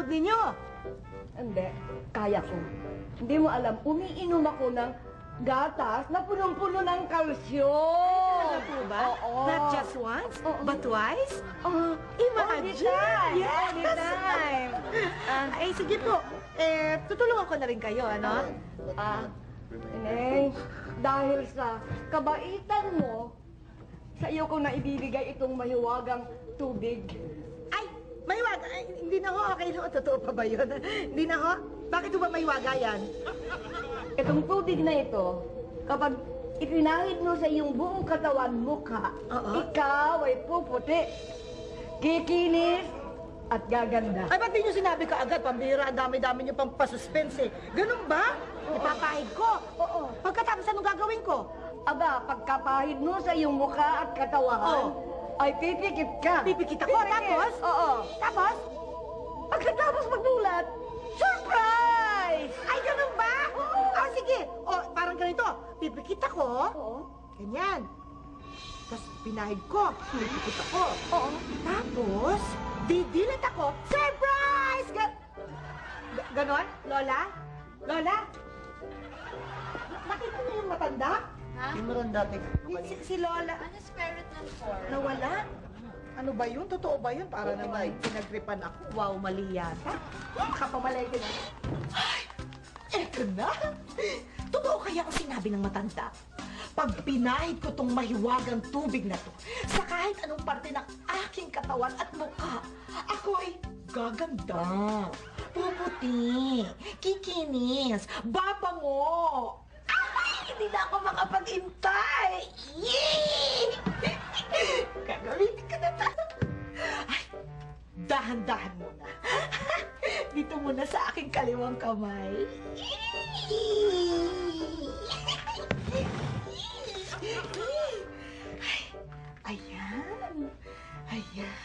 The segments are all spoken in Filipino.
pagod ninyo. Hindi, kaya ko. Hindi mo alam, umiinom ako ng gatas na punong-puno ng kalsyon. Ano po ba? Oo. Not just once, Oo. but twice? Oh, Imagine! All the time. Ay, sige po. Tutulungan ko na rin kayo, ano? Ineng, dahil sa kabaitan mo, sa iyo ko na ibibigay itong mahiwagang tubig. Ay, mahiwaga. Ay, hindi na ho. Okay na ho. Totoo pa ba yun? Hindi na ho. Bakit ho ba mahiwaga yan? Itong tubig na ito, kapag ipinahid mo sa iyong buong katawan mukha, Oo. ikaw ay puputi, kikinis, at gaganda. Ay, ba't di nyo sinabi ka agad? Pambira, ang dami-dami nyo pang pasuspense eh. Ganun ba? Ipapahid ko. Oo. Pagkatapos anong gagawin ko? Aba, pagkapahid mo sa iyong mukha at katawan, ay pipikit ka. Pipikit ako, Pipikit. tapos? Oo. Tapos? Pagkatapos magmulat, surprise! Ay, ganun ba? Oh, sige. Oh, parang ganito. Pipikit ako. Oo. Ganyan. Tapos pinahid ko. Pipikit ako. Oo. Tapos, didilit ako. Surprise! Ganon? Lola? Lola? Nakita niyo yung matanda? Ha? Yung matanda, Si Lola. Ano spirit ng four? Nawala? Ano ba yun? Totoo ba yun? Para naman pinagripan ako. Wow, mali yata. Kapamalay ka na. Ay! Eto na! Totoo kaya ang sinabi ng matanda? Pag pinahid ko tong mahiwagang tubig na to, sa kahit anong parte ng aking katawan at mukha, ako ay gaganda, puputi, kikinis, babango. Ay, hindi na ako makapag-intay. Yee! Gagamitin ka na tayo. Ay, dahan-dahan muna. Dito muna sa aking kaliwang kamay. Ay, ayan. Ayan.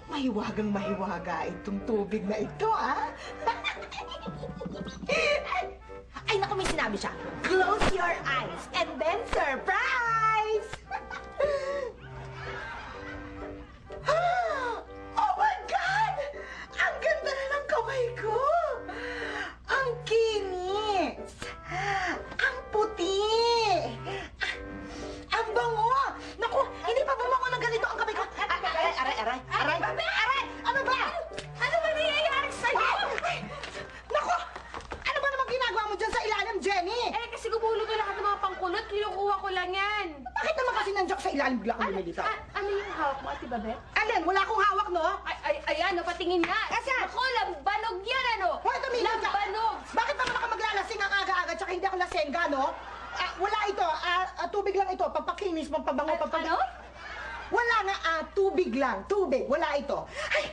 Mahiwagang mahiwaga itong tubig na ito, ah. Ay, naku, may sinabi siya. Close your eyes and then surprise! Oh my God! Ang ganda na ng kamay ko! Ang kinis! Ang puti! Ang bango! Naku, hindi pa bumango ng ganito ang kamay ko. Aray! Aray! Ano ba? Ano ba nangyayari sa'yo? Naku! Ano ba namang ginagawa mo dyan sa ilalim, Jenny? Eh, kasi gumulo na lahat ng mga pangkulot. Kinukuha ko lang yan. Bakit naman kasi nandiyan sa ilalim bigla kang lumilitaw? Ano yung hawak mo, Ate Babet? Alin, wala akong hawak, no? Ayan, patingin nga. Asan? Ako, lambanog yan, ano? Hoy, tumigil ka! Lambanog! Bakit naman ako maglalasing ang aga-aga tsaka hindi ako lasengga, no? Wala ito. Tubig lang ito. Pampakinis, pampabango, Ano? Wala nga, tubig lang. Tubig. Wala ito. Ay,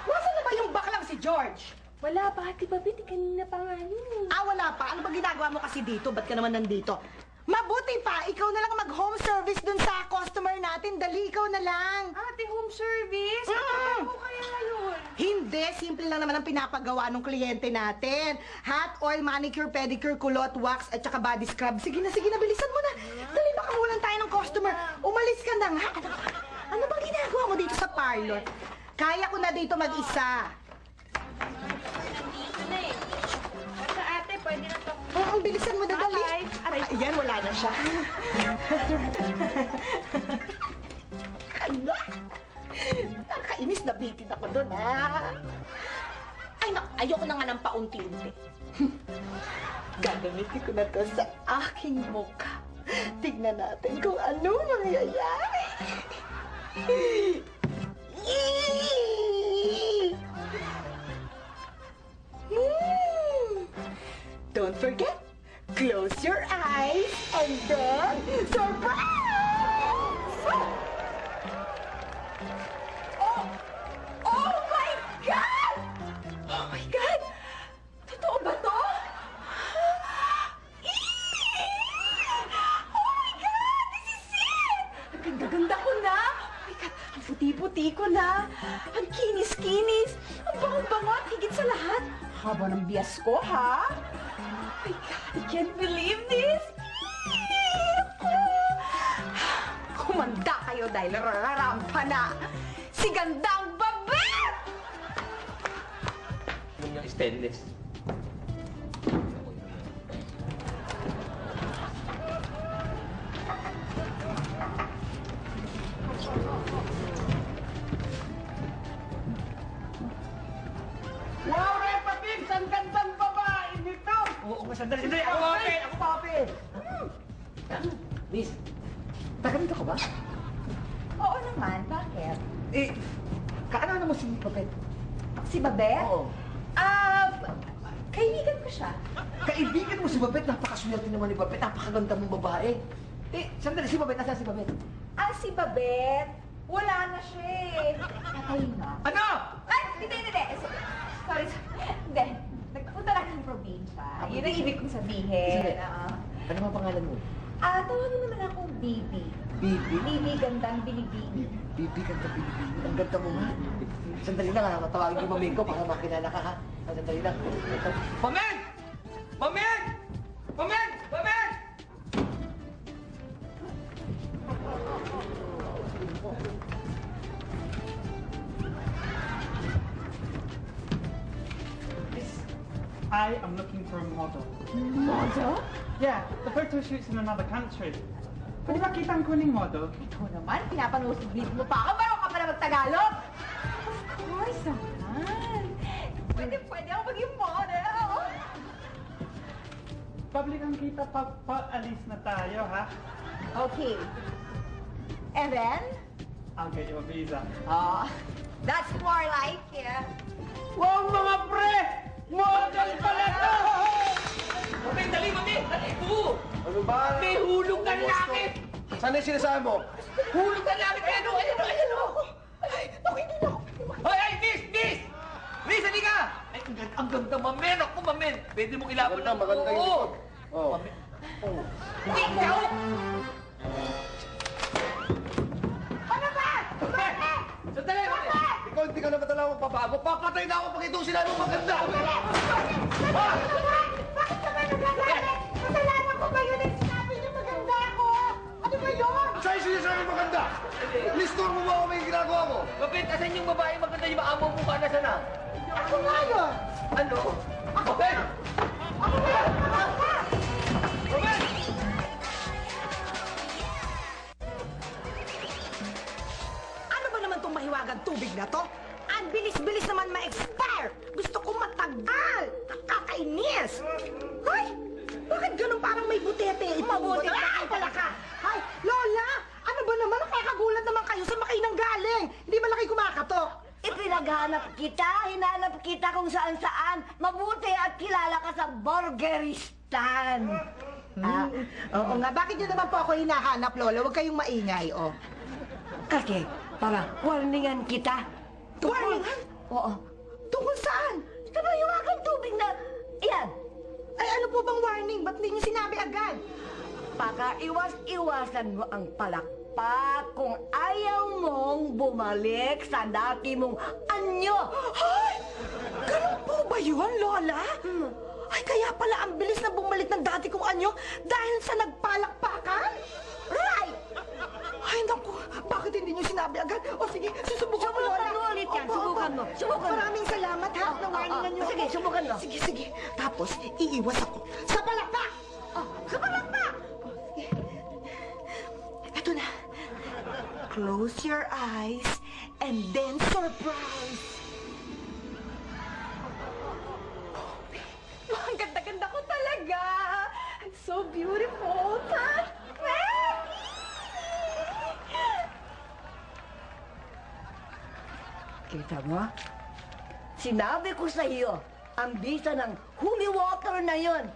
wasa na ba yung baklang si George? Wala pa, Ate Babet. Kanina pa nga yun. Wala pa. Ano ba ginagawa mo kasi dito? Ba't ka naman nandito? Mabuti pa, ikaw na lang mag-home service dun sa customer natin. Dali, ikaw na lang. Ate, home service? Mm. Ano kaya ngayon? Hindi, simple lang naman ang pinapagawa ng kliyente natin. Hot oil, manicure, pedicure, kulot, wax, at saka body scrub. Sige na, bilisan mo na. Dali, baka mawalan tayo ng customer. Umalis ka na nga. Ano bang ginagawa mo dito sa parlor? Kaya ko na dito mag-isa. Nandito na eh. Basta ate, pwede na to. Ang bilisan mo na, dali. Aray, aray. Ayan, wala na siya. Ala! Nakainis na bitin ako doon, ha? Ay, ayoko na nga ng paunti-unti. Gagamitin ko na to sa aking mukha. Tignan natin kung ano mangyayari. Don't forget, close your eyes and then surprise! Oh my God! Oh my God! Totoo ba to? Oh my God! This is it! Ang ganda-ganda ko na! Oh my God! Ang puti-puti ko na! Ang kinis-kinis! Ang bango-bango at higit sa lahat! Haba ng bias ko, ha? Oh my God! I can't believe this! Kumanda kayo dahil rarampa na! Si Gandang Babet! stainless. Wow, Repa Pips! Ang gandang babae nito! Oo, sandali, sandali. Ako papel! Ako papel! Miss, taga dito ka ba? Oo naman, bakit? Eh, kaano mo si Papel? Si Babet? Oo. Kaibigan ko siya. Kaibigan mo si Babet, napakaswerte naman ni Babet, napakaganda mong babae. Eh, sandali, si Babet, nasaan si Babet? Si Babet, wala na siya eh. Patay na. Ano? Ay, hindi. Sorry. Hindi. Nagpunta lang ng probinsya. Yun ang ibig kong sabihin. Sige. Ano ang pangalan mo? Tawagin naman akong Bibi. Bibi? Bibi, gandang bilibini. Bibi, ganda Bibi. Ang ganda mo nga. Sandali lang, matawagin yung maming ko para makilala ka, ha? Sandali lang. Mameng! Mameng! Mameng! Mameng! I am looking for a model. Model? Yeah, the photo shoot's in another country. Pwede ba kitang kuning model? Ito naman, pinapanood mo pa ako. Meron ka pa na mag-Tagalog? Of course naman. Pwede ako maging model. Public ang kita pag alis na tayo, ha? Okay. And then? I'll get you a visa. That's more like it. Wow, mga pre! Model pala to! Mameng, dali, Mameng! Dali, ito! Ano ba? May hulog na lalaki! Saan yung sinasabi mo? Hulog na lalaki! Ayan o! Ayan o! Ay, hindi na ako. Ay, Miss! Miss! Miss, hindi ka! Ay, ang ganda, Mamen! Ako, Mamen! Pwede mong ilaban ng Maganda yung oo. likod. Oh. Hindi, ikaw! Ano ba? Bakit? Sandali, Mamen! Ikaw hindi ka na ba talaga magpapago? Papatay na ako pag itong sinabi mo maganda! Bakit ka ba nagagalit? Kasalanan ko ba yun? Sinabi niyo maganda ako. Ano ba yun? Saan yung sinasabi maganda? Listor mo ba ako may ginagawa mo? Mamen, asan yung babae maganda yung maamo mo ka? Nasaan na? Ako nga yun. Ano? Mamen! Ako nga yun. Mamen! Ano ba naman itong mahiwagang tubig na to? Ang bilis-bilis naman ma-expire! Gusto ko matagal! Nakakainis! Hoy! Bakit ganun parang may butete? Mabuti pala ka! Hay! Lola! Ano ba naman? Nakakagulat naman kayo sa kayo nang galing! Hindi ba laki kumakatok? Ipinaghanap kita, hinanap kita kung saan-saan. Mabuti at kilala ka sa Burgeristan. Oo nga. Bakit niyo naman po ako hinahanap, Lola? Huwag kayong maingay, oh. Kasi, para warningan kita. Warningan? Oo. Tungkol saan? Sa mahiwagang tubig na, yan. Ay, ano po bang warning? Ba't hindi niyo sinabi agad? Iwas-iwasan mo ang palakpak kung ayaw mong bumalik sa dati mong anyo. Ay! Ganun po ba yun, Lola? Ay, kaya pala ang bilis na bumalik ng dati kong anyo dahil sa nagpalakpakan? Right! Ay, naku, bakit hindi niyo sinabi agad? O sige, susubukan ko, Lola. Subukan mo ulit yan, subukan mo. Subukan mo. Maraming salamat, ha, na warningan niyo. Sige, subukan mo. Sige. Tapos, iiwas ako sa palakpak! Sa palakpak! Ito na. Close your eyes and then surprise. Ang ganda-ganda ko talaga. I'm so beautiful. Kita mo? Sinabi ko sa iyo, ang bisa ng holy water na yon